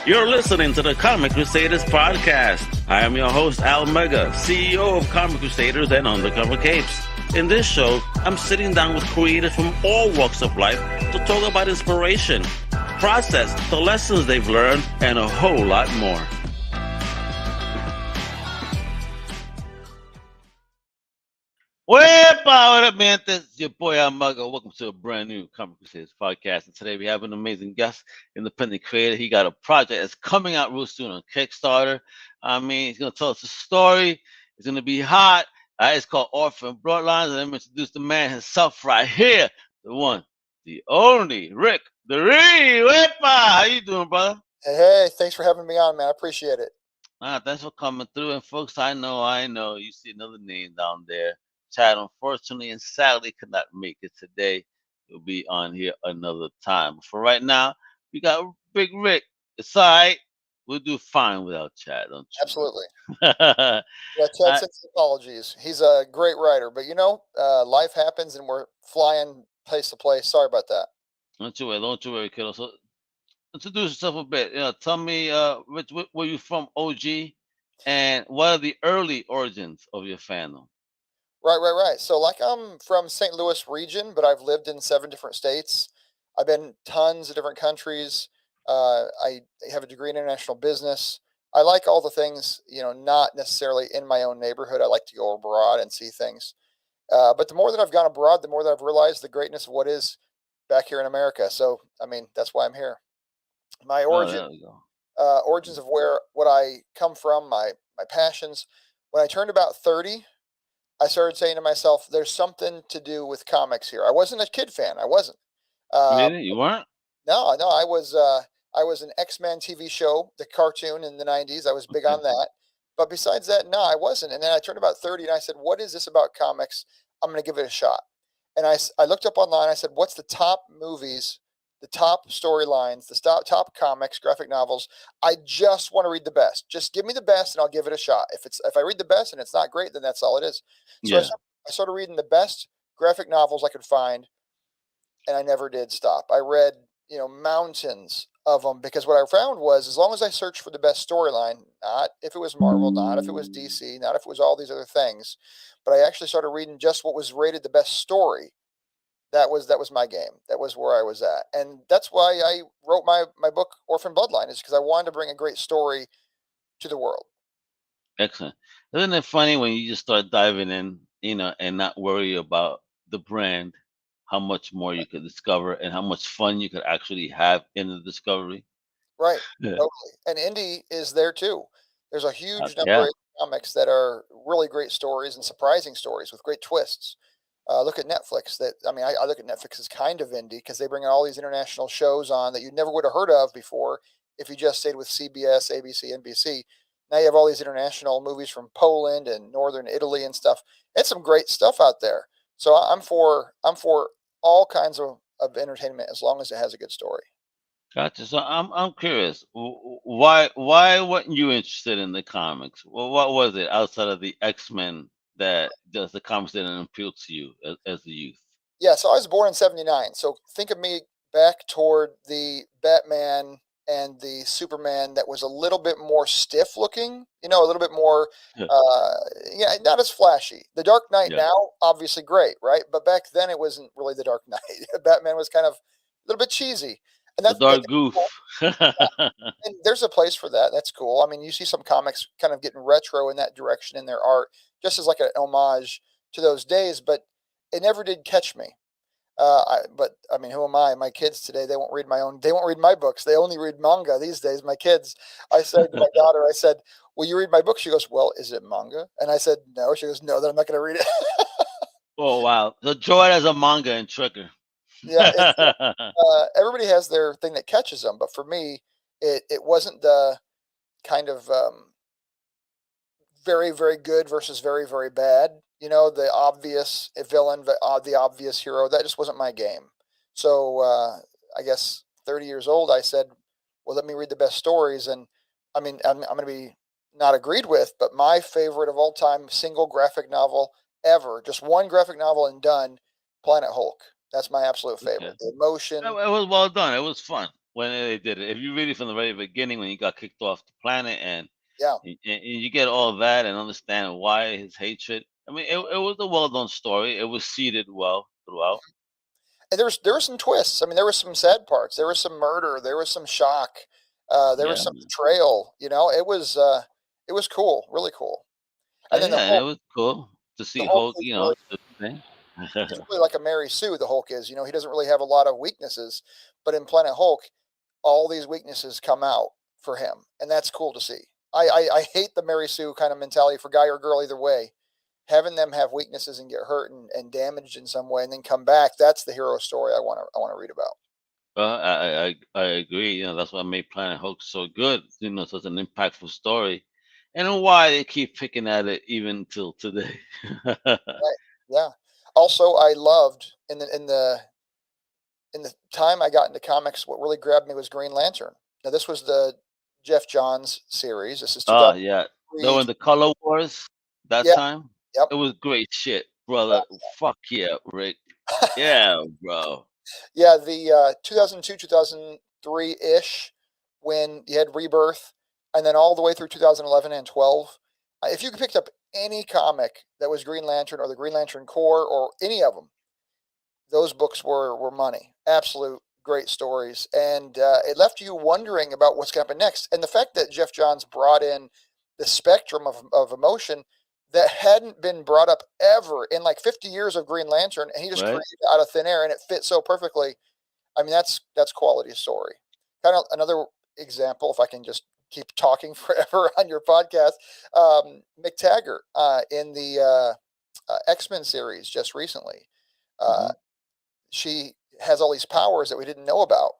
You're listening to the Comic Crusaders Podcast. I am your host, Al Mega, CEO of Comic Crusaders and Undercover Capes. In this show, I'm sitting down with creators from all walks of life to talk about inspiration, process, the lessons they've learned, and a whole lot more. What up, man? This is your boy Al Mega. Welcome to a brand new Comic Crusaders Podcast. And today we have an amazing guest, independent creator. He got a project that's coming out real soon on Kickstarter. I mean, he's going to tell us a story. It's going to be hot. It's called Orphan Bloodline. And I'm going to introduce the man himself right here. The one, the only, Rick Duree. How you doing, brother? Hey, thanks for having me on, man. I appreciate it. Thanks for coming through. And folks, I know. You see another name down there. Chad, unfortunately and sadly, could not make it today. He'll be on here another time. But for right now, we got Big Rick. It's all right. We'll do fine without Chad, don't you? Absolutely. Yeah, Chad sends apologies. He's a great writer, but life happens and we're flying place to place. Sorry about that. Don't you worry, kiddo. So introduce yourself a bit. Tell me, Rich, where you from, OG, and what are the early origins of your fandom? Right. So I'm from St. Louis region, but I've lived in 7 different states. I've been tons of different countries. I have a degree in international business. I like all the things, not necessarily in my own neighborhood. I like to go abroad and see things. But the more that I've gone abroad, the more that I've realized the greatness of what is back here in America. So, that's why I'm here. My origins of what I come from, my passions. When I turned about 30, I started saying to myself, there's something to do with comics here. I wasn't a kid fan. I wasn't. Really? You weren't? No. I was an X-Men TV show, the cartoon in the 90s. I was big on that. But besides that, no, I wasn't. And then I turned about 30 and I said, what is this about comics? I'm going to give it a shot. And I looked up online. I said, what's the top movies, the top storylines, the top comics, graphic novels? I just want to read the best. Just give me the best and I'll give it a shot. If I read the best and it's not great, then that's all it is. So I started reading the best graphic novels I could find, and I never did stop. I read, mountains of them, because what I found was, as long as I searched for the best storyline, not if it was Marvel, not if it was DC, not if it was all these other things, but I actually started reading just what was rated the best story. That was my game. That was where I was at. And that's why I wrote my book, Orphan Bloodline, is because I wanted to bring a great story to the world. Excellent. Isn't it funny when you just start diving in, and not worry about the brand, how much more you could discover and how much fun you could actually have in the discovery? Right. Yeah. Totally. And indie is there too. There's a huge number of comics that are really great stories and surprising stories with great twists. Look at Netflix. I look at Netflix as kind of indie because they bring all these international shows on that you never would have heard of before if you just stayed with CBS, ABC, NBC. Now you have all these international movies from Poland and Northern Italy and stuff. It's some great stuff out there. So I'm for all kinds of entertainment as long as it has a good story. Gotcha. So I'm curious, why weren't you interested in the comics? Well, what was it outside of the X-Men that does the comics didn't appeal to you as a youth? Yeah, so I was born in 79. So think of me back toward the Batman and the Superman that was a little bit more stiff looking, a little bit more, not as flashy. The Dark Knight now, obviously great, right? But back then it wasn't really the Dark Knight. Batman was kind of a little bit cheesy. And that's the dark goof. Cool. And there's a place for that. That's cool. I mean, you see some comics kind of getting retro in that direction in their art, just as like an homage to those days, but it never did catch me. Who am I? My kids today, they won't read my books. They only read manga these days. My kids, I said to my daughter, will you read my book? She goes, well, is it manga? And I said, no. She goes, no, then I'm not going to read it. Oh, wow. The joy as a manga and Trigger. Yeah. Everybody has their thing that catches them. But for me, it wasn't the kind of very, very good versus very, very bad. The obvious villain, the obvious hero. That just wasn't my game. So I guess 30 years old, I said, well, let me read the best stories. And I'm going to be not agreed with, but my favorite of all time single graphic novel ever, just one graphic novel and done, Planet Hulk. That's my absolute favorite. Okay. The emotion. It was well done. It was fun. when they did it. If you read it from the very beginning, when he got kicked off the planet, and Yeah. and you get all that and understand why his hatred. I mean, it was a well done story. It was seeded well throughout. And there were some twists. I mean, there were some sad parts. There was some murder. There was some shock. There was Yeah, some man. betrayal. It was cool, really cool. And then Yeah, and it was cool to The see Hulk Hulk. is You really know, do the thing. he's really like a Mary Sue. The Hulk is. He doesn't really have a lot of weaknesses, but in Planet Hulk, all these weaknesses come out for him, and that's cool to see. I hate the Mary Sue kind of mentality for guy or girl either way. Having them have weaknesses and get hurt and damaged in some way and then come back, that's the hero story I want to read about. Well, I agree. You know, that's what made Planet Hulk so good. You know, such an impactful story, and why they keep picking at it even till today. Right. Yeah. Also, I loved in the time I got into comics, what really grabbed me was Green Lantern. Now, this was the Jeff Johns series. This is Oh yeah, though 2003. in the Color Wars that Yeah. time, Yep. it was great shit, brother. Fuck yeah, Rick. Yeah, bro. Yeah. The 2002, 2003 ish, when you had Rebirth, and then all the way through 2011 and 12. If you picked up any comic that was Green Lantern or the Green Lantern Corps or any of them, those books were money. Absolute great stories, and it left you wondering about what's going to happen next. And the fact that Jeff Johns brought in the spectrum of emotion that hadn't been brought up ever in like 50 years of Green Lantern, and he just Right? created it out of thin air, and it fit so perfectly. I mean, that's quality story. Kind of another example, if I can just keep talking forever on your podcast, McTaggart in the X-Men series just recently. Uh, Hmm. she has all these powers that we didn't know about.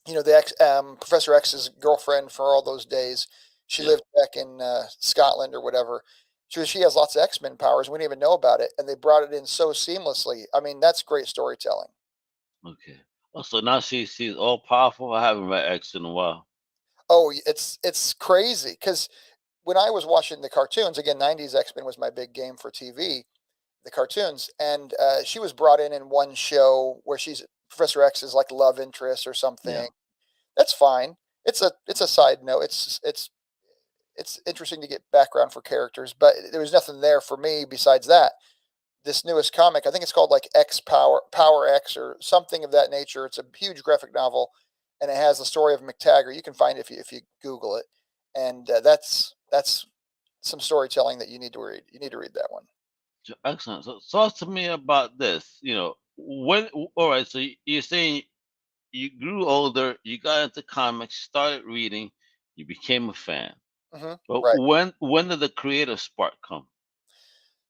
Professor X's girlfriend for all those days. She Yeah. lived back in Scotland or whatever. She has lots of X-Men powers. We didn't even know about it, and they brought it in so seamlessly. I mean, that's great storytelling. Okay. Oh, so now she's all powerful. I haven't read X in a while. Oh, it's crazy because when I was watching the cartoons, again, 90s X-Men was my big game for TV, the cartoons, and she was brought in one show where she's Professor X's like love interest or Yeah. something. That's fine. It's a side note. It's interesting to get background for characters, but there was nothing there for me besides that. This newest comic, I think it's called like Power X or something of that nature. It's a huge graphic novel, and it has the story of McTaggart. You can find it if you Google it, and that's some storytelling that you need to read. You need to read that one. Excellent. So talk to me about this. You know, all right, so you're saying you grew older, you got into comics, started reading, you became a fan. But Right. when did the creative spark come?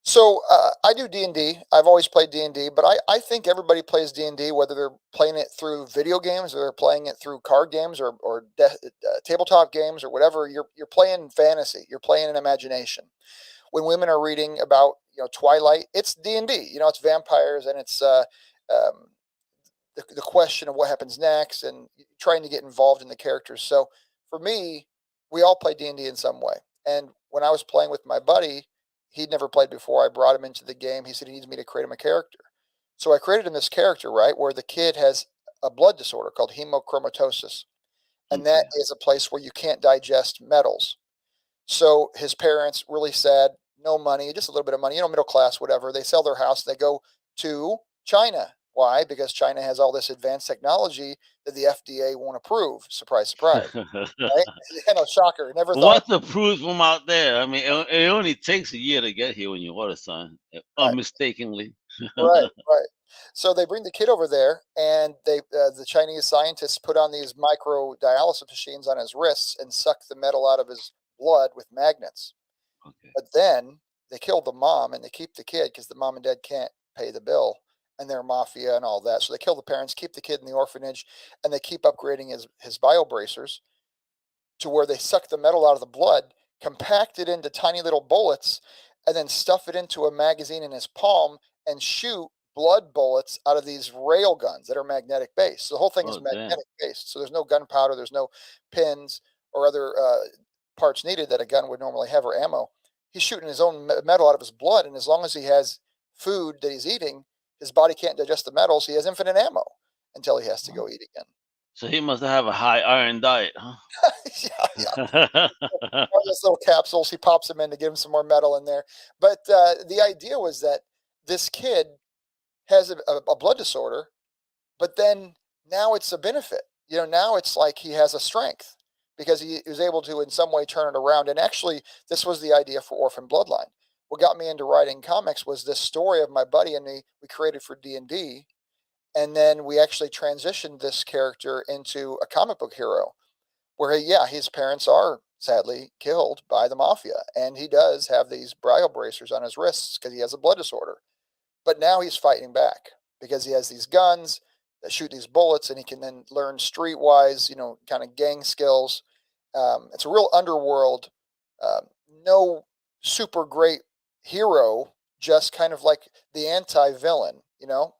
So I do D&D. I've always played D&D, but I think everybody plays D&D, whether they're playing it through video games or they're playing it through card games or tabletop games or whatever. You're playing fantasy. You're playing an imagination. When women are reading about Twilight, it's D&D. It's vampires and it's um, the question of what happens next and trying to get involved in the characters. So for me, we all play D&D in some way. And when I was playing with my buddy, he'd never played before. I brought him into the game. He said he needs me to create him a character. So I created him this character, right, where the kid has a blood disorder called hemochromatosis. And that Okay. is a place where you can't digest metals. So his parents, really sad, no money, just a little bit of money, middle class, whatever. They sell their house. They go to China. Why? Because China has all this advanced technology that the FDA won't approve. Surprise, surprise. Right? Shocker. Never thought. What's the proof from out there? I mean, it only takes a year to get here when you order something, Right, unmistakably. right, right. So they bring the kid over there, and the Chinese scientists put on these micro dialysis machines on his wrists and suck the metal out of his blood with magnets. Okay. But then they killed the mom and they keep the kid because the mom and dad can't pay the bill and they're mafia and all that. So they kill the parents, keep the kid in the orphanage, and they keep upgrading his bio bracers to where they suck the metal out of the blood, compact it into tiny little bullets, and then stuff it into a magazine in his palm and shoot blood bullets out of these rail guns that are magnetic based. So the whole thing is Oh, damn. magnetic based. So there's no gunpowder, there's no pins or other parts needed that a gun would normally have or ammo. He's shooting his own metal out of his blood, and as long as he has food that he's eating, his body can't digest the metal, so he has infinite ammo until he has to go eat again. So he must have a high iron diet, Yeah. huh? All those little capsules, he pops them in to give him some more metal in there. But the idea was that this kid has a blood disorder, but then now it's a benefit. Now it's like he has a strength because he was able to in some way turn it around. And actually, this was the idea for Orphan Bloodline. What got me into writing comics was this story of my buddy and me. We created for D&D, and then we actually transitioned this character into a comic book hero where his parents are sadly killed by the mafia, and he does have these bridle bracers on his wrists because he has a blood disorder. But now he's fighting back because he has these guns that shoot these bullets, and he can then learn streetwise, kind of gang skills. It's a real underworld, no super great hero, just kind of like the anti-villain,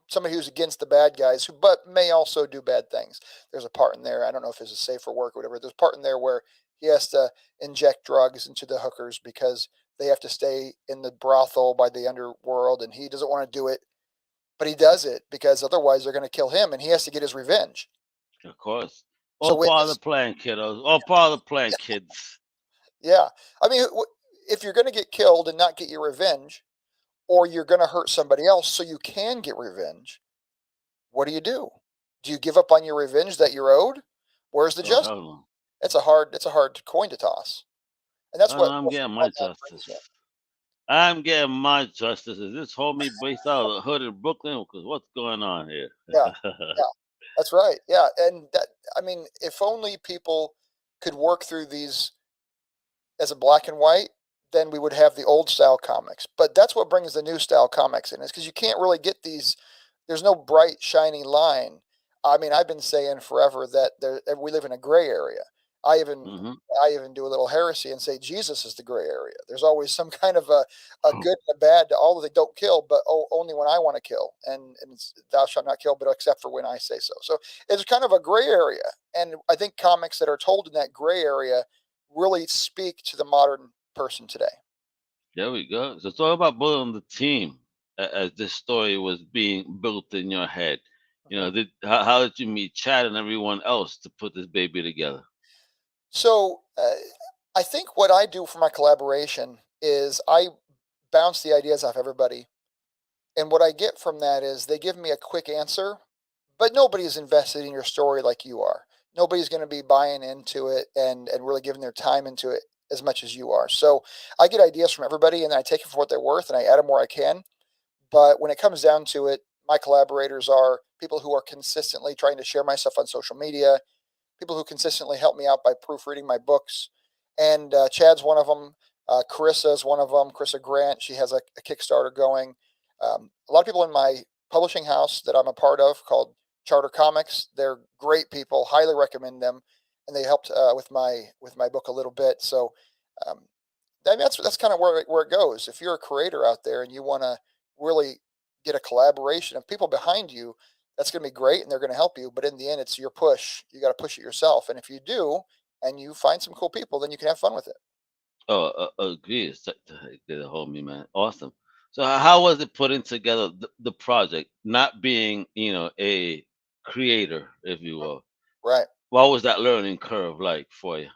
somebody who's against the bad guys, but may also do bad things. There's a part in there, I don't know if it's a safe for work or whatever. There's a part in there where he has to inject drugs into the hookers because they have to stay in the brothel by the underworld, and he doesn't want to do it, but he does it because otherwise they're going to kill him, and he has to get his revenge. Of course. So All part of the plan, kiddos. All part of the plan, kids. Yeah. I mean, if you're going to get killed and not get your revenge, or you're going to hurt somebody else so you can get revenge, what do? Do you give up on your revenge that you're owed? Where's the justice? No. It's a hard coin to toss. And that's what I'm getting my justice. I'm getting my justice. Is this homie based out of the hood in Brooklyn? Because what's going on here? Yeah. That's right. Yeah. And if only people could work through these as a black and white, then we would have the old style comics. But that's what brings the new style comics in, is because you can't really get these. There's no bright, shiny line. I've been saying forever that we live in a gray area. I even do a little heresy and say Jesus is the gray area. There's always some kind of a good and a bad to all of they don't kill, but only when I want to kill. And it's, thou shalt not kill, but except for when I say so. So it's kind of a gray area. And I think comics that are told in that gray area really speak to the modern person today. There we go. So it's all about building the team as this story was being built in your head. How did you meet Chad and everyone else to put this baby together? So I think what I do for my collaboration is I bounce the ideas off everybody. And what I get from that is they give me a quick answer, but nobody's invested in your story like you are. Nobody's going to be buying into it and really giving their time into it as much as you are. So I get ideas from everybody, and I take them for what they're worth, and I add them where I can. But when it comes down to it, my collaborators are people who are consistently trying to share my stuff on social media, people who consistently help me out by proofreading my books. And Chad's one of them. Carissa is one of them. Carissa Grant, she has a Kickstarter going. A lot of people in my publishing house that I'm a part of called Charter Comics. They're great people. Highly recommend them, and they helped with my book a little bit. So that's kind of where it goes. If you're a creator out there and you want to really get a collaboration of people behind you, that's going to be great, and they're going to help you. But in the end, it's your push. You got to push it yourself. And if you do, and you find some cool people, then you can have fun with it. Oh, agree. Get a hold of me, man. Awesome. So how was it putting together the project? Not being, a creator, if you will. Right. What was that learning curve like for you?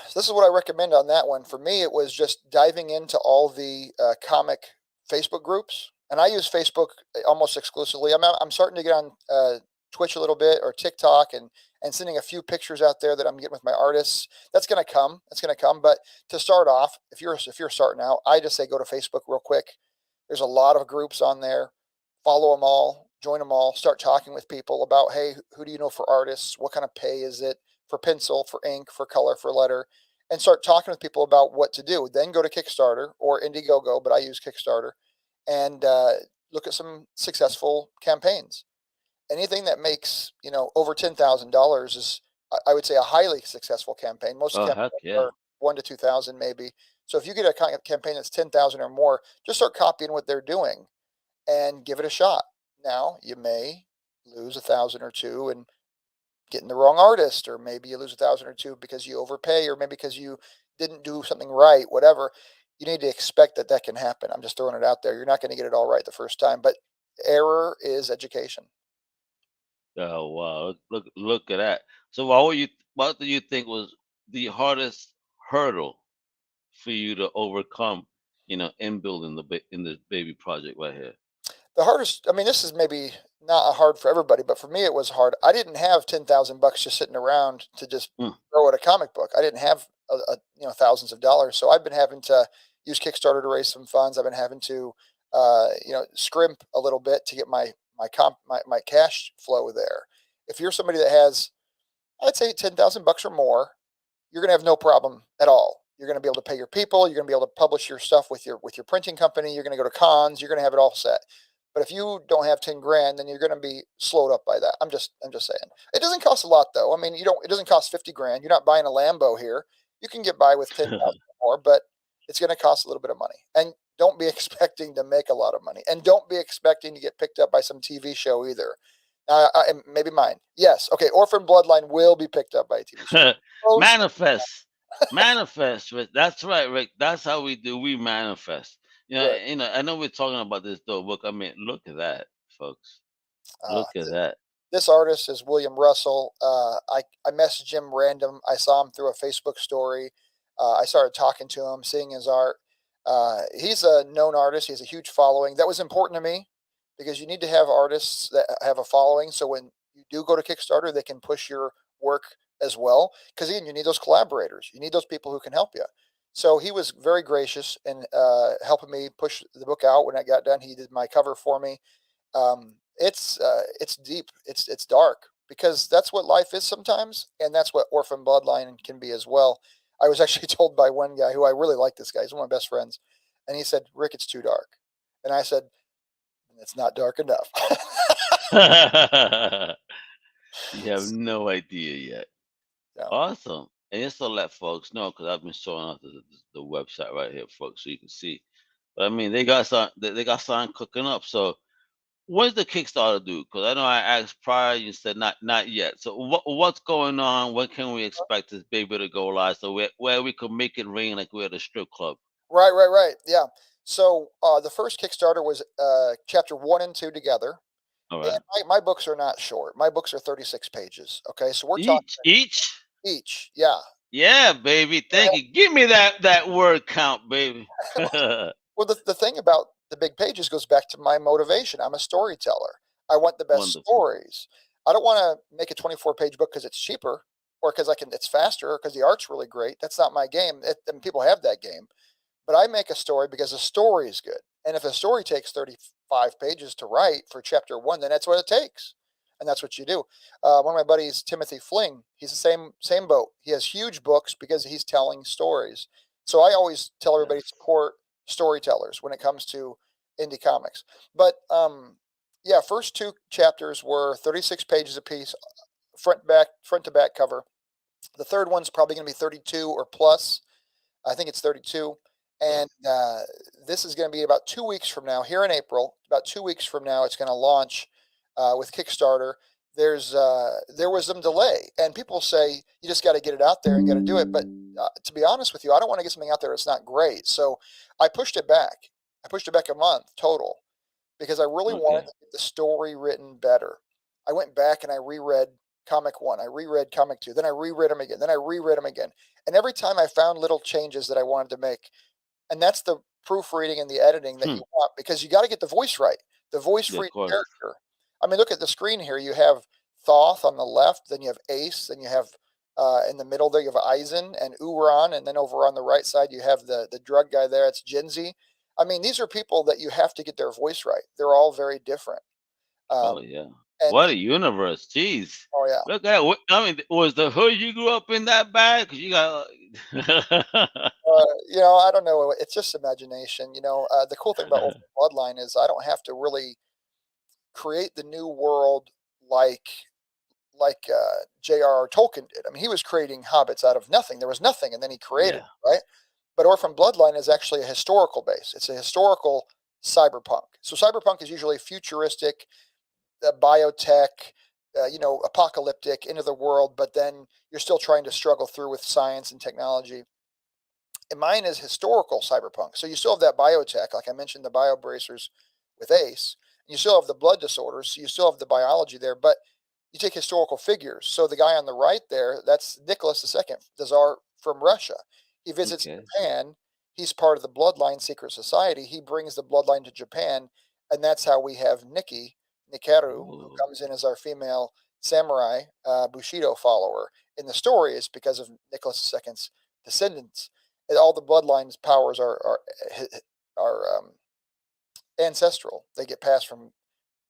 So this is what I recommend on that one. For me, it was just diving into all the comic Facebook groups, and I use Facebook almost exclusively. I'm starting to get on Twitch a little bit, or TikTok, and sending a few pictures out there that I'm getting with my artists. That's going to come. But to start off, if you're starting out, I just say go to Facebook real quick. There's a lot of groups on there. Follow them all, join them all, start talking with people about, hey, who do you know for artists? What kind of pay is it for pencil, for ink, for color, for letter? And start talking with people about what to do. Then go to Kickstarter or Indiegogo, but I use Kickstarter, and look at some successful campaigns. Anything that makes over $10,000 is, I would say, a highly successful campaign. Most campaigns are 1 to 2,000 maybe. So if you get a campaign that's 10,000 or more, just start copying what they're doing and give it a shot. Now you may lose 1,000 or 2 and getting the wrong artist, or maybe you lose 1,000 or 2 because you overpay, or maybe because you didn't do something right. Whatever, you need to expect that can happen. I'm just throwing it out there. You're not going to get it all right the first time, but error is education. Oh wow! Look at that. So what do you think was the hardest hurdle for you to overcome? In building in this baby project right here. The hardest, I mean, this is maybe not hard for everybody, but for me, it was hard. I didn't have $10,000 just sitting around to just Mm. throw at a comic book. I didn't have thousands of dollars, so I've been having to use Kickstarter to raise some funds. I've been having to scrimp a little bit to get my cash flow there. If you're somebody that has, I'd say $10,000 or more, you're going to have no problem at all. You're going to be able to pay your people. You're going to be able to publish your stuff with your printing company. You're going to go to cons. You're going to have it all set. But if you don't have 10 grand, then you're going to be slowed up by that. I'm just saying. It doesn't cost a lot though. I mean, it doesn't cost 50 grand. You're not buying a Lambo here. You can get by with 10,000 more, but it's going to cost a little bit of money. And don't be expecting to make a lot of money. And don't be expecting to get picked up by some TV show either. Maybe mine. Yes. Okay. Orphan Bloodline will be picked up by a TV show. Manifest, manifest, Rick. That's right, Rick. That's how we do. We manifest. Right. I know we're talking about this though book. I mean, look at that, folks. Uh, Look at that. this artist is William Russell. I messaged him random. I saw him through a Facebook story. I started talking to him, seeing his art. He's a known artist. He has a huge following. That was important to me because you need to have artists that have a following. So when you do go to Kickstarter, they can push your work as well. Because again, you need those collaborators. You need those people who can help you. So he was very gracious in helping me push the book out. When I got done, he did my cover for me. It's deep. It's dark because that's what life is sometimes, and that's what Orphan Bloodline can be as well. I was actually told by one guy who I really like. This guy, he's one of my best friends, and he said, "Rick, it's too dark," and I said, "It's not dark enough." You have no idea yet. Yeah. Awesome. And just to let folks know, because I've been showing off the website right here, folks, so you can see. But I mean, they got something cooking up. So when's the Kickstarter due? Because I know I asked prior, you said not yet. So what's going on? When can we expect this baby to go live? So where we could make it rain like we're at a strip club. Right. Yeah. So the first Kickstarter was chapter 1 and 2 together. All And right. my books are not short. My books are 36 pages. Okay, so we're talking Each. each. Yeah. Yeah, baby. Thank you. Give me that word count, baby. Well, the thing about the big pages goes back to my motivation. I'm a storyteller. I want the best Wonderful. stories. I don't want to make a 24-page book because it's cheaper or because it's faster or because the art's really great. That's not my game. And people have that game. But I make a story because the story is good. And if a story takes 35 pages to write for chapter 1, then that's what it takes. And that's what you do. One of my buddies, Timothy Fling, he's the same boat. He has huge books because he's telling stories. So I always tell everybody to Yes. support storytellers when it comes to indie comics. But yeah, first 2 chapters were 36 pages apiece, front to back cover. The third one's probably going to be 32 or plus. I think it's 32. And this is going to be about 2 weeks from now, here in April. About 2 weeks from now, it's going to launch with Kickstarter. There was some delay, and people say you just got to get it out there and got to do it. But to be honest with you, I don't want to get something out there that's not great. So I pushed it back. I pushed it back a month total because I really wanted to get the story written better. I went back and I reread comic 1. I reread comic 2. Then I reread them again. Then I reread them again. And every time I found little changes that I wanted to make. And that's the proofreading and the editing that you want because you got to get the voice right. The voice for each character. I mean, look at the screen here. You have Thoth on the left, then you have Ace, then you have in the middle there you have Eisen and Uran, and then over on the right side you have the drug guy there. It's Jinzi. I mean, these are people that you have to get their voice right. They're all very different. Oh yeah. And What a universe. Jeez. oh yeah. Look at it. I mean, was the hood you grew up in that bad? Because you got. I don't know. It's just imagination. The cool thing about Orphan Bloodline is I don't have to really create the new world like J.R.R. Tolkien did. I mean, he was creating hobbits out of nothing. There was nothing, and then he created it, right? But Orphan Bloodline is actually a historical base. It's a historical cyberpunk. So cyberpunk is usually futuristic, biotech, apocalyptic, into the world, but then you're still trying to struggle through with science and technology. And mine is historical cyberpunk. So you still have that biotech, like I mentioned, the bio bracers with Ace. You still have the blood disorders, so you still have the biology there, but you take historical figures. So the guy on the right there, that's Nicholas II, the Tsar from Russia. He visits Okay. Japan. He's part of the Bloodline Secret Society. He brings the bloodline to Japan, and that's how we have Nikaru, who Ooh. comes in as our female samurai Bushido follower. In the story, is because of Nicholas II's descendants. And all the bloodlines powers are ancestral. They get passed from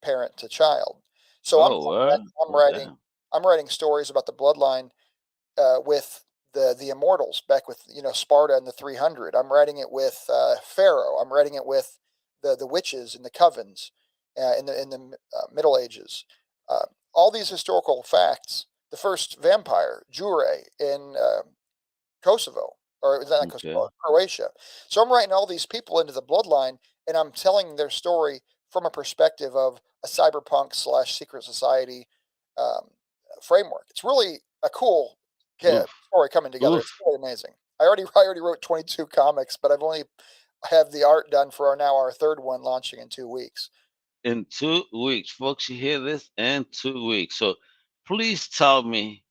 parent to child. So Oh, word? I'm Oh, writing damn. I'm writing stories about the bloodline with the immortals back with Sparta and the 300. I'm writing it with Pharaoh. I'm writing it with the witches and the covens in the Middle Ages. All these historical facts. The first vampire, Jure, in Kosovo, or is that not Okay. Kosovo? Croatia. So I'm writing all these people into the bloodline, and I'm telling their story from a perspective of a cyberpunk / secret society um, framework. It's really a cool Oof. story coming together. It's Oof. really amazing. I already wrote 22 comics, but I've only have the art done for our third one launching in 2 weeks. In 2 weeks, folks, you hear this? In 2 weeks. So please tell me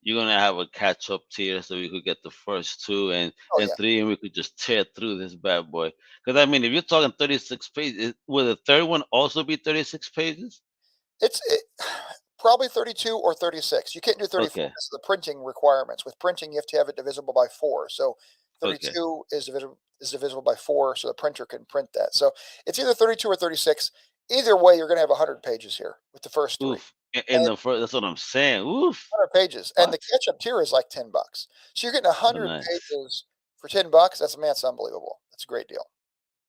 you're gonna have a catch up tier so we could get the first two Oh and yeah, three and we could just tear through this bad boy. Because I mean, if you're talking 36 pages, will the third one also be 36 pages? it's probably 32 or 36. You can't do 34 Okay. because of the printing requirements. With printing, you have to have it divisible by 4. So Okay. 32 is divisible by 4, so the printer can print that. So it's either 32 or 36. Either way, you're going to have 100 pages here with the first three. Oof. In And the first, that's what I'm saying. Oof. 100 pages, and What? the catch-up tier is like $10. So you're getting Oh, 100 nice. pages for $10. That's unbelievable. That's a great deal.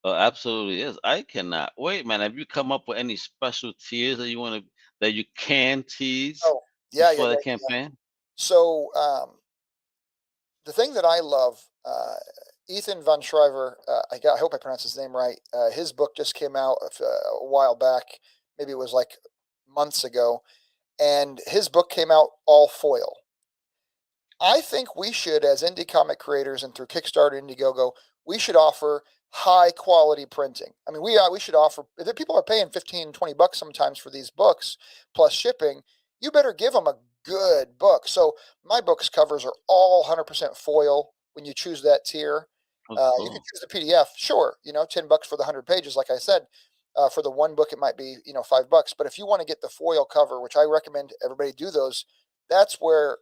Oh, absolutely is. I cannot wait, man. Have you come up with any special tiers that you can tease Oh yeah, yeah, before yeah, the yeah. campaign? So the thing that I love, Ethan Von Schreiber, I hope I pronounced his name right. His book just came out a while back. Maybe it was like months ago. And his book came out all foil. I think we should, as indie comic creators and through Kickstarter, Indiegogo, we should offer high quality printing. I mean, we should offer, if people are paying 15, 20 bucks sometimes for these books plus shipping, you better give them a good book. So my book's covers are all 100% foil when you choose that tier. Oh, You can cool. choose the PDF, sure, $10 for the 100 pages, like I said. For the one book, it might be, $5. But if you want to get the foil cover, which I recommend everybody do those, that's where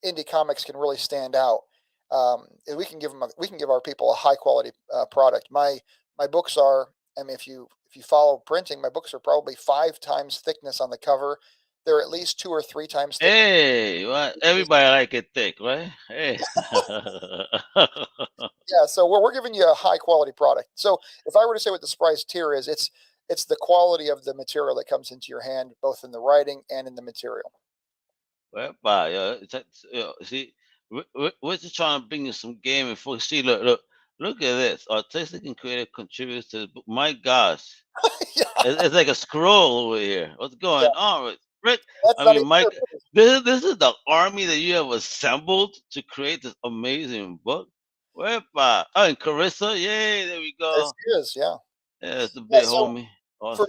indie comics can really stand out. And we can give our people a high quality product. My books are, I mean, if you follow printing, my books are probably 5 times thickness on the cover. They're at least 2 or 3 times thickness. Hey, what? Everybody like it thick, right? Hey. Yeah, so we're giving you a high quality product. So if I were to say what the price tier is, it's the quality of the material that comes into your hand, both in the writing and in the material. Well, see, we're just trying to bring you some game and folks. See, look at this. Artistic and creative contributors to the book. My gosh, Yeah, it's like a scroll over here. What's yeah, going on, Rick? that's I not mean, even Mike, true. this is the army that you have assembled to create this amazing book. Oh, and Carissa, yay, there we This go. is, yeah. Yeah, it's the Yeah, big so homie. for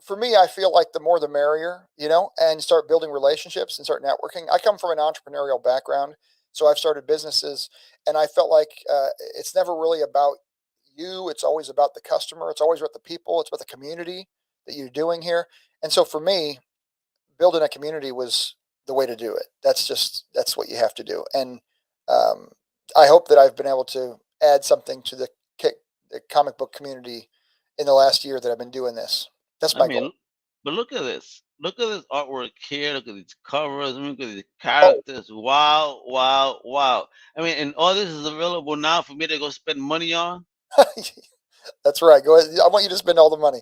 Awesome. me, I feel like the more the merrier, and start building relationships and start networking. I come from an entrepreneurial background, so I've started businesses, and I felt like it's never really about you. It's always about the customer. It's always about the people. It's about the community that you're doing here. And so for me, building a community was the way to do it. That's what you have to do. And um, I hope that I've been able to add something to the comic book community in the last year that I've been doing this. That's I my goal. mean, but look at this. Look at this artwork here. Look at these covers. Look at these Oh, characters. Wow, wow, wow. I mean, and all this is available now for me to go spend money on. that's right. Go ahead. I want you to spend all the money.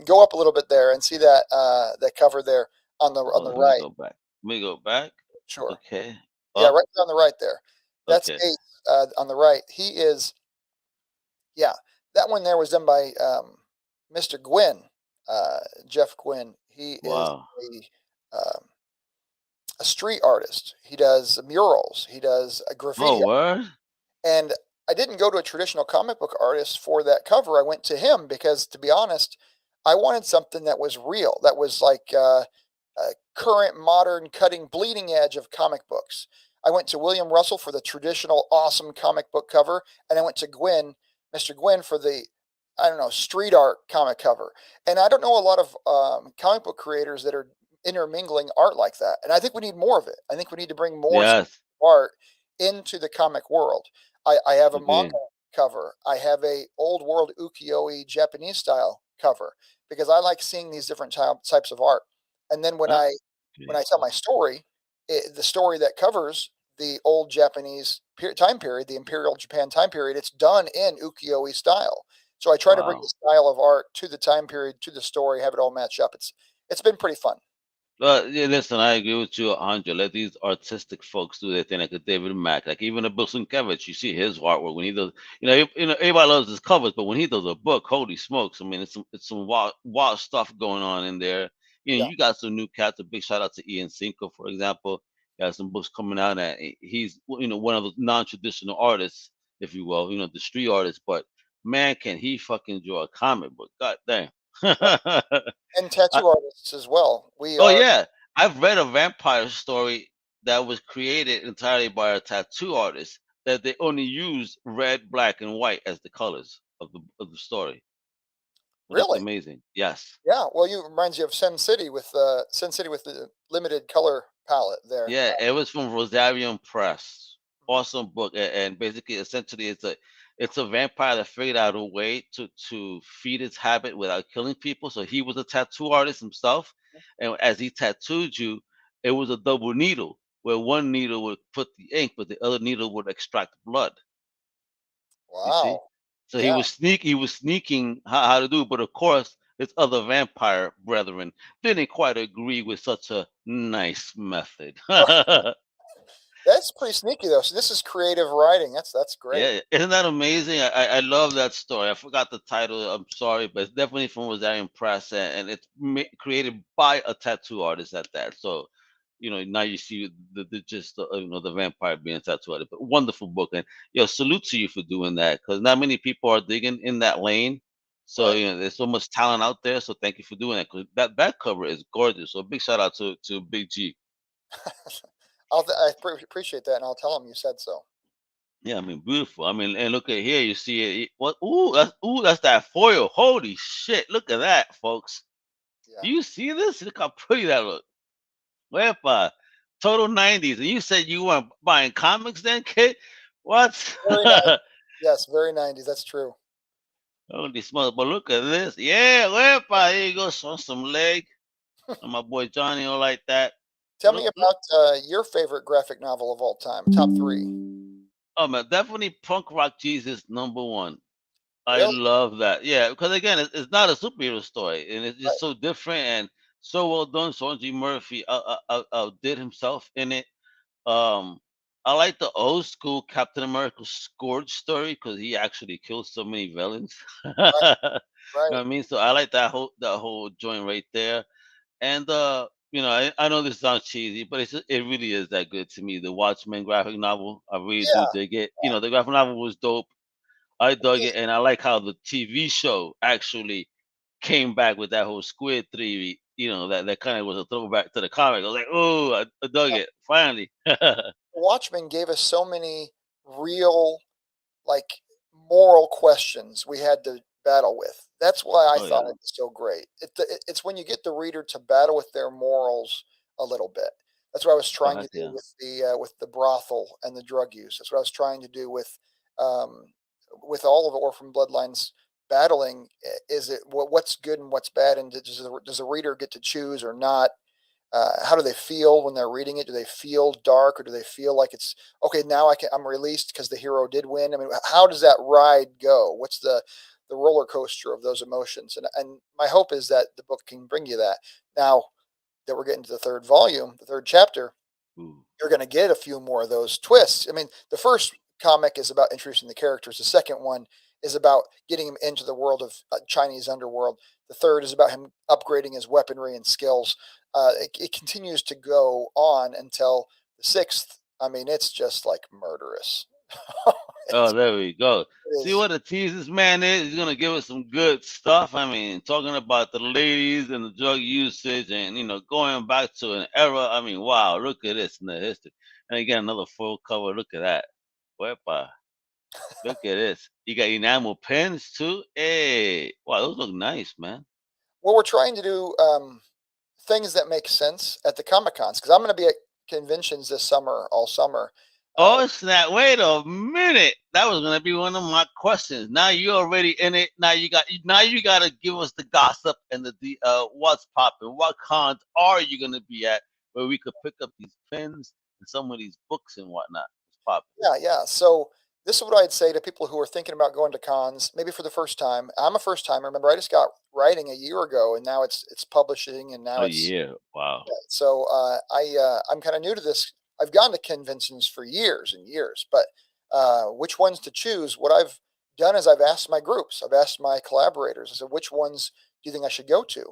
Go up a little bit there and see that cover there on the Oh, let me right. go back. Let me go back. Sure. Okay. Yeah, Up. right there on the right there. That's Okay. Ace on the right. He is, yeah, that one there was done by Mr. Gwynn, Jeff Gwynn. He is Wow. a street artist. He does murals. He does Oh, graffiti. word. And I didn't go to a traditional comic book artist for that cover. I went to him because, to be honest, I wanted something that was real. That was like current, modern, cutting, bleeding edge of comic books. I went to William Russell for the traditional, awesome comic book cover, and I went to Mr. Gwynn, for the, I don't know, street art comic cover. And I don't know a lot of comic book creators that are intermingling art like that. And I think we need more of it. I think we need to bring more Yes. art into the comic world. I have a Agreed. manga cover. I have a old world ukiyo-e Japanese style cover, because I like seeing these different types of art. And then when I tell my story, the story that covers the old Japanese time period, the Imperial Japan time period, it's done in ukiyo-e style. So I try to bring the style of art to the time period, to the story, have it all match up. It's been pretty fun. Yeah, listen, I agree with you 100. Let these artistic folks do their thing, like a David Mack, like even a Bill Sienkiewicz. You see his artwork when he does. Everybody loves his covers, but when he does a book, holy smokes! I mean, it's some wild stuff going on in there. You got some new cats. A big shout out to Ian Cinco, for example. He has some books coming out, and he's one of those non-traditional artists, if you will. The street artist, but man, can he fucking draw a comic book? God damn. And tattoo artists as well. Yeah, I've read a vampire story that was created entirely by a tattoo artist that they only used red, black, and white as the colors of the story. That's Really? amazing. Yes. Yeah. Well, reminds you of Sin City with the limited color palette there. Yeah, it was from Rosarium Press. Awesome book, and basically, essentially, it's a vampire that figured out a way to feed its habit without killing people. So he was a tattoo artist himself, and as he tattooed you, it was a double needle where one needle would put the ink, but the other needle would extract blood. You see, Wow. so Yeah. he was sneaking how to do it, but of course, his other vampire brethren didn't quite agree with such a nice method. That's pretty sneaky though. So this is creative writing. That's great. Yeah, isn't that amazing? I love that story. I forgot the title. I'm sorry, but it's definitely from Rosarium Press, and it's created by a tattoo artist at that. So, now you see the just the vampire being a tattoo artist. But wonderful book, and salute to you for doing that, because not many people are digging in that lane. So Right. there's so much talent out there. So thank you for doing that, because that back cover is gorgeous. So big shout out to Big G. I appreciate that, and I'll tell him you said so. Yeah, I mean, beautiful. I mean, and look at here, you see it. What? That's that foil. Holy shit! Look at that, folks. Yeah. Do you see this? Look how pretty that look. Wepa, total '90s. And you said you weren't buying comics then, kid? What? Very nice. Yes, very 90s. That's true. Holy smokes! But look at this. Yeah, wepa. Here you go. Some leg. And my boy Johnny, all like that. Tell me about your favorite graphic novel of all time. Top 3. Oh man, definitely Punk Rock Jesus #1. I Really? love that. Yeah, because again, it's not a superhero story, and it's just so different and so well done. So G. Murphy outdid himself in it. Um, I like the old school Captain America Scourge story because he actually kills so many villains. You know Right. what I mean? So I like that whole joint right there. And I know this sounds cheesy, but it really is that good to me. The Watchmen graphic novel, I really do Yeah. dig it. The graphic novel was dope. I dug it, and I like how the TV show actually came back with that whole squid theory. That kind of was a throwback to the comic. I was like, oh, I dug it finally. Watchmen gave us so many real, like, moral questions we had to battle with. That's why I Oh thought yeah, it was so great. It's when you get the reader to battle with their morals a little bit. That's what I was oh trying to heck do yeah. with the brothel and the drug use. That's what I was trying to do um, with all of Orphan Bloodlines battling. Is it what's good and what's bad, and does the reader get to choose or not? How do they feel when they're reading it? Do they feel dark, or do they feel like it's okay? Now I'm released because the hero did win. I mean, how does that ride go? What's the roller coaster of those emotions? And my hope is that the book can bring you that. Now that we're getting to the third volume, the third chapter, Ooh. you're going to get a few more of those twists. I mean, the first comic is about introducing the characters. The second one is about getting him into the world of Chinese underworld. The third is about him upgrading his weaponry and skills. It continues to go on until the sixth. I mean, it's just like murderous. Oh, there we go. It See is. what a tease this man is? He's gonna give us some good stuff. I mean, talking about the ladies and the drug usage, and going back to an era. I mean, wow, look at this in the history. And again, another full cover. Look at that. Wepa. Look at this. You got enamel pens too. Hey, wow, those look nice, man. Well, we're trying to do things that make sense at the Comic Cons because I'm going to be at conventions this summer, all summer. Oh snap! Wait a minute. That was gonna be one of my questions. Now you're already in it. Now you gotta give us the gossip and the what's popping. What cons are you gonna be at where we could pick up these pins and some of these books and whatnot? What's popping? Yeah. So this is what I'd say to people who are thinking about going to cons, maybe for the first time. I'm a first timer. Remember, I just got writing a year ago, and now it's publishing, and now Oh it's yeah! Wow. so I'm kind of new to this. I've gone to conventions for years and years, but which ones to choose? What I've done is I've asked my groups, I've asked my collaborators. I said, which ones do you think I should go to?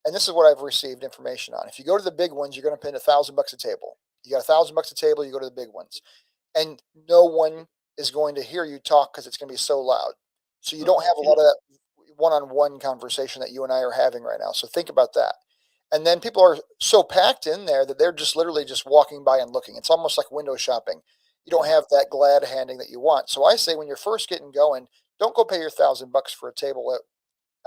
And this is what I've received information on. If you go to the big ones, you're going to pay $1,000 a table. You got $1,000 a table, you go to the big ones, and no one is going to hear you talk because it's going to be so loud. So you don't have a lot of that one-on-one conversation that you and I are having right now. So think about that. And then people are so packed in there that they're just literally just walking by and looking. It's almost like window shopping. You don't have that glad handing that you want. So I say when you're first getting going, don't go pay your $1,000 for a table at,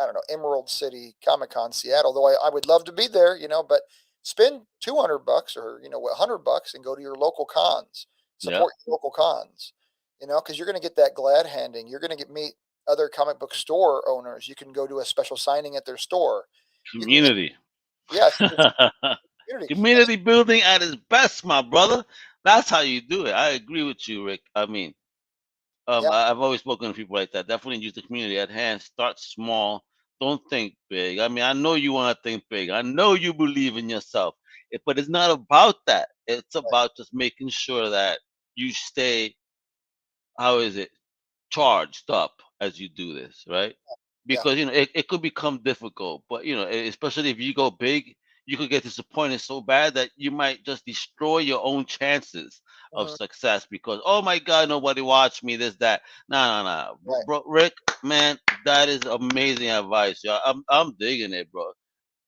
I don't know, Emerald City Comic Con Seattle. Though I would love to be there, but spend $200 or $100 and go to your local cons. Yeah. Support your local cons, because you're going to get that glad handing. You're going to meet other comic book store owners. You can go to a special signing at their store. Community. Yes, community. Community building at its best, my brother. That's how you do it. I agree with you, Rick. I mean, Yeah. I've always spoken to people like that. Definitely use the community at hand. Start small. Don't think big. I mean, I know you want to think big. I know you believe in yourself. But it's not about that. It's about just making sure that you stay, how is it, charged up as you do this, right? Yeah. Because it could become difficult, but especially if you go big, you could get disappointed so bad that you might just destroy your own chances of Mhm. success because, oh my God, nobody watched me, this, that. No. Right. Bro, Rick, man, that is amazing advice, y'all. I'm digging it, bro.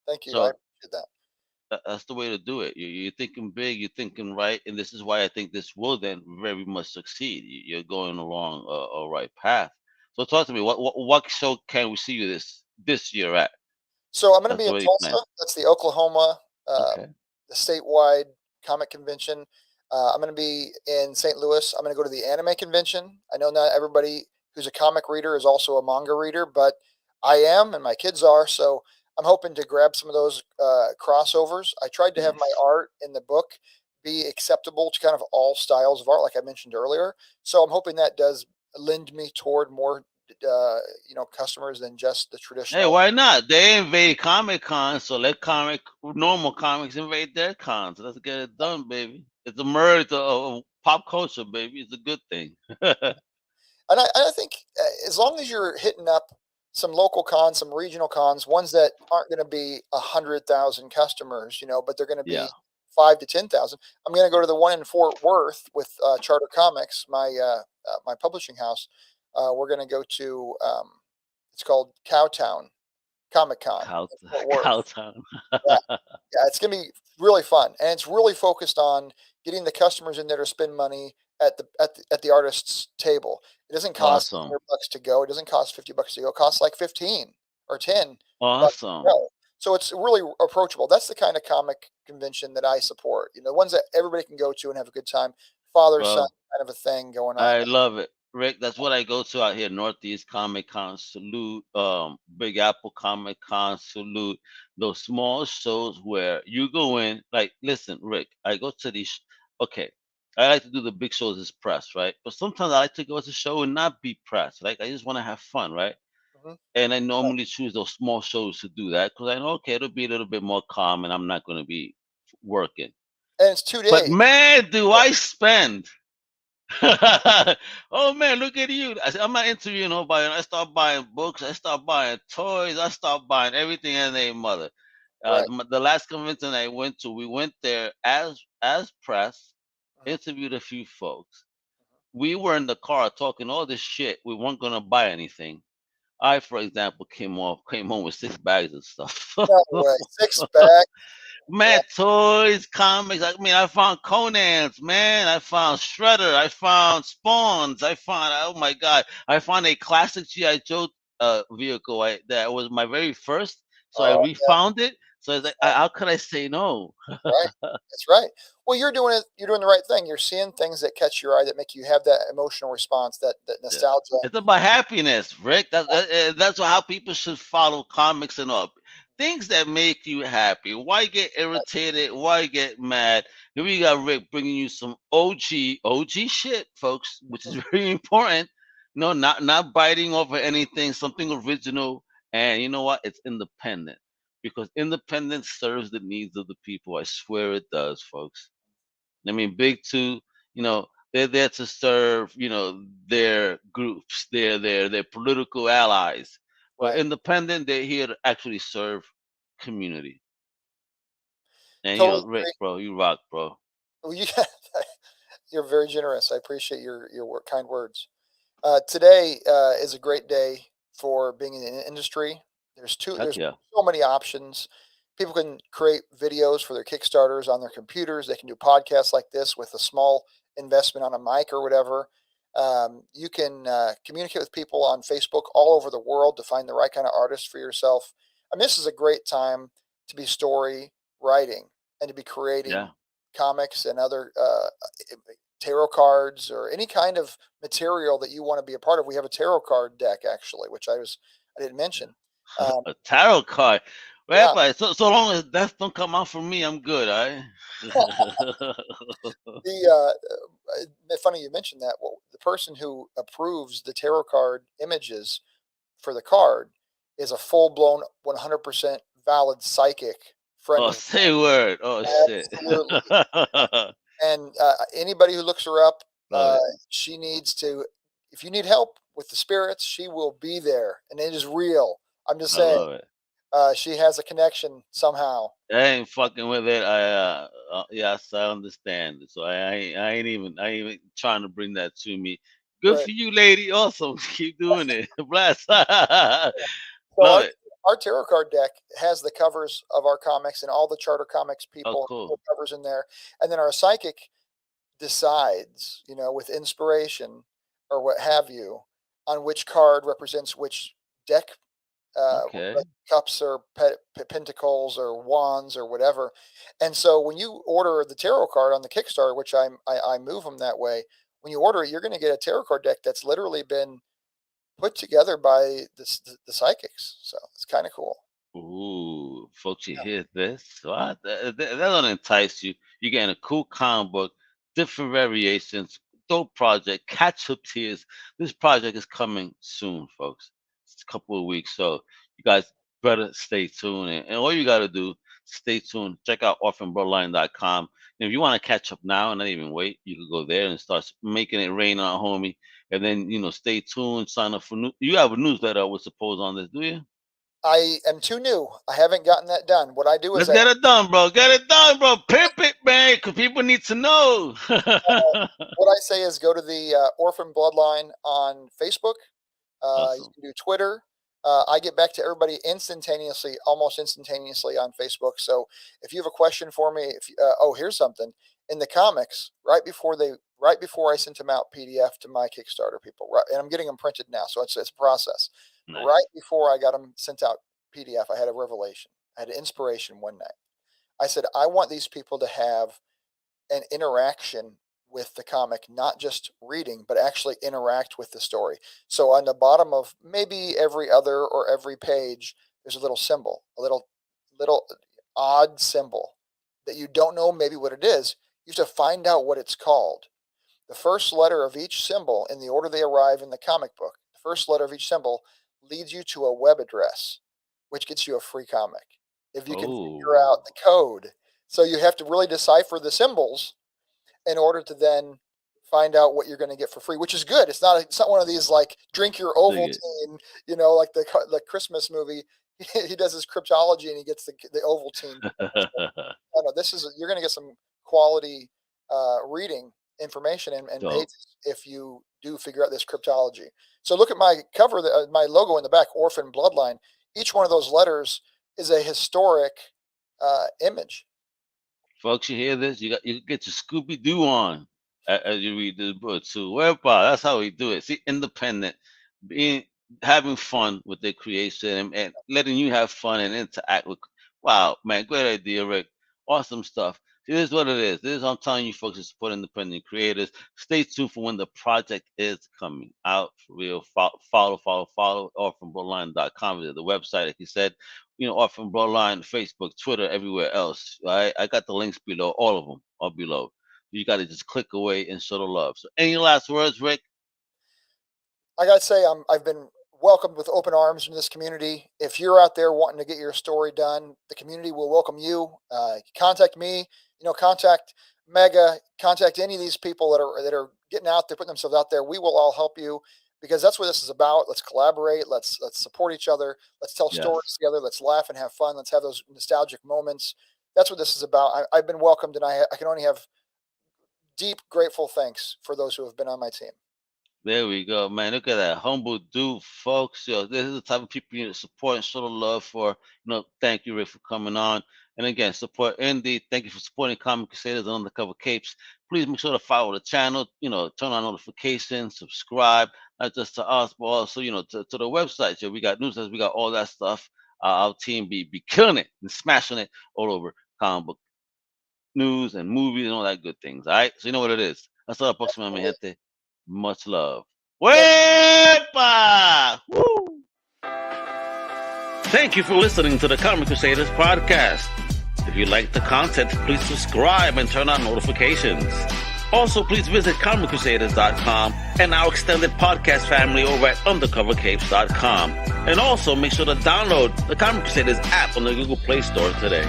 Thank you. I So appreciate that. that's the way to do it. You're thinking big, you're thinking right, and this is why I think this will then very much succeed. You're going along a right path. So talk to me. What show can we see you this year at? So I'm going to That's be in already Tulsa. planned. That's the Oklahoma, Okay. the statewide comic convention. I'm going to be in St. Louis. I'm going to go to the anime convention. I know not everybody who's a comic reader is also a manga reader, but I am, and my kids are. So I'm hoping to grab some of those crossovers. I tried to have my Nice. art in the book be acceptable to kind of all styles of art, like I mentioned earlier. So I'm hoping that does lend me toward more, customers than just the Hey, traditional. why not? They invade Comic Con, so let normal comics invade their cons. Let's get it done, baby. It's a merge of pop culture, baby. It's a good thing. And I think as long as you're hitting up some local cons, some regional cons, ones that aren't going to be 100,000 customers, but they're going to Yeah. be 5 to 10,000. I'm going to go to the one in Fort Worth with Charter Comics, my publishing house. We're going to go to it's called Cowtown Comic Con in Fort Worth. Cowtown. Yeah, yeah, it's gonna be really fun, and it's really focused on getting the customers in there to spend money at the artist's table. It doesn't cost Awesome. $100 to go. It doesn't cost $50 to go. It costs like 15 or $10 to Awesome. go. So it's really approachable. That's the kind of comic convention that I support. The ones that everybody can go to and have a good time. Father son Bro, kind of a thing going on. I love it. Rick, that's what I go to out here. Northeast Comic Con, salute. Big Apple Comic Con, salute. Those small shows where you go in, like, listen, Rick, I go to these, okay, I like to do the big shows as press, right? But sometimes I like to go to a show and not be press. Like, I just want to have fun, right? Mhm. And I Right. normally choose those small shows to do that because I know, okay, it'll be a little bit more calm and I'm not going to be working. And it's 2 But days. man, do I spend. Oh man, look at you. I'm not interviewing nobody. I start buying books. I start buying toys. I start buying everything in their mother. Right. The last convention I went to, we went there as press, Mhm. interviewed a few folks, we were in the car talking all this shit. We weren't gonna buy anything. I, for example, came home with 6 bags of stuff. No way. 6 back. Man, toys, comics. I mean, I found Conan's, man. I found Shredder. I found Spawns. I found, oh my God, I found a classic G.I. Joe vehicle that was my very first. So I Oh, yeah. refound it. So it's like, how could I say no? Right. That's right. Well, you're doing it. You're doing the right thing. You're seeing things that catch your eye that make you have that emotional response, that Yeah. nostalgia. It's about happiness, Rick. That's how people should follow comics and all. Things that make you happy. Why get irritated? Why get mad? Here we got Rick bringing you some OG shit, folks, which is very important. No, not biting over anything, something original. And you know what? It's independent because independence serves the needs of the people. I swear it does, folks. I mean, Big Two, you know, they're there to serve, their groups, their political allies. But Right. independent, they're here to actually serve community. And Totally Rick, agree. bro, you rock, bro. Well, you're very generous. I appreciate your kind words. Today is a great day for being in the industry. Heck There's yeah. so many options. People can create videos for their Kickstarters on their computers. They can do podcasts like this with a small investment on a mic or whatever. You can communicate with people on Facebook all over the world to find the right kind of artist for yourself. I mean, this is a great time to be story writing and to be creating Yeah. comics and other tarot cards or any kind of material that you want to be a part of. We have a tarot card deck actually, which I didn't mention. Um, A tarot card. yeah, Rabbi, so long as that don't come out from me, I'm good, all right? funny you mentioned that. Well, the person who approves the tarot card images for the card is a full blown 100% valid psychic friend Oh, of say word. Oh, mine. shit. Absolutely. And anybody who looks her up, Love it. she needs to. If you need help with the spirits, she will be there, and it is real. I'm just I saying, love it. she has a connection somehow. I ain't fucking with it. Yes, I understand. So I ain't even trying to bring that to me. Good Right. for you, lady. Also, keep doing it. Bless. Love So it. our tarot card deck has the covers of our comics and all the Charter Comics Oh, people cool. covers in there, and then our psychic decides, with inspiration or what have you, on which card represents which deck, Okay. like cups or pentacles or wands or whatever. And so when you order the tarot card on the Kickstarter, which I move them that way, when you order it, you're going to get a tarot card deck that's literally been put together by the psychics. So it's kind of cool. Ooh, folks, you Yeah. hear this? What? That don't entice you. You're getting a cool comic book, different variations, dope project, catch up tears. This project is coming soon, folks. It's a couple of weeks, so you guys better stay tuned. And all you got to do, stay tuned. Check out orphanbloodline.com. And if you want to catch up now and not even wait, you can go there and start making it rain on homie. And then, stay tuned, sign up for you have a newsletter, I would suppose, on this, do you? I am too new. I haven't gotten that done. What I do is Let's get it done, bro. Get it done, bro. Pimp it, man, because people need to know. what I say is go to the Orphan Bloodline on Facebook. You Awesome. can do Twitter. I get back to everybody instantaneously, almost instantaneously on Facebook. So if you have a question for me, here's something in the comics right before I sent them out PDF to my Kickstarter people, right, and I'm getting them printed now, so it's a process. Right Nice. before I got them sent out PDF, I had a revelation. I had an inspiration one night. I said, I want these people to have an interaction with the comic, not just reading, but actually interact with the story. So on the bottom of maybe every other or every page, there's a little symbol, a little odd symbol that you don't know maybe what it is. You have to find out what it's called. The first letter of each symbol in the order they arrive in the comic book, the first letter of each symbol leads you to a web address, which gets you a free comic. If you can figure Oh, out the code. So you have to really decipher the symbols in order to then find out what you're going to get for free, which is good. It's not one of these like drink your dig it. Ovaltine, like the Christmas movie. He does his cryptology and he gets the Ovaltine. No, you're going to get some quality reading information and Dope. pages if you do figure out this cryptology. So look at my cover, my logo in the back, Orphan Bloodline. Each one of those letters is a historic image. Folks, you hear this? You get your Scooby-Doo on as you read this book too. That's how we do it. See, independent, having fun with their creation and letting you have fun and interact with. Wow, man, great idea, Rick. Awesome stuff. See, this is what it is. This is I'm telling you, folks, to support independent creators. Stay tuned for when the project is coming out for real. Follow orphanbloodline.com, the website, like you said. Orphan Bloodline, Facebook, Twitter, everywhere else. Right? I got the links below. All of them are below. You got to just click away and show the love. So, any last words, Rick? I got to say, I've been welcomed with open arms in this community. If you're out there wanting to get your story done, the community will welcome you. Contact me. Contact Mega. Contact any of these people that are getting out there, putting themselves out there. We will all help you, because that's what this is about. Let's collaborate. Let's support each other. Let's tell stories together. Let's laugh and have fun. Let's have those nostalgic moments. That's what this is about. I've been welcomed, and I can only have deep, grateful thanks for those who have been on my team. There we go, man. Look at that humble dude, folks. This is the type of people you need to support and show the love for. Thank you, Rick, for coming on. And again, support Indie. Thank you for supporting Comic Crusaders and Undercover Capes. Please make sure to follow the channel. Turn on notifications, subscribe, not just to us, but also, to the website. We got newsletters, we got all that stuff. Our team be killing it and smashing it all over comic book news and movies and all that good things. All right, so you know what it is. That's all, próxima, mi gente. Much love. Wepa! Woo! Thank you for listening to the Comic Crusaders Podcast. If you like the content, please subscribe and turn on notifications. Also, please visit comiccrusaders.shop and our extended podcast family over at undercovercapes.com. And also, make sure to download the Comic Crusaders app on the Google Play Store today.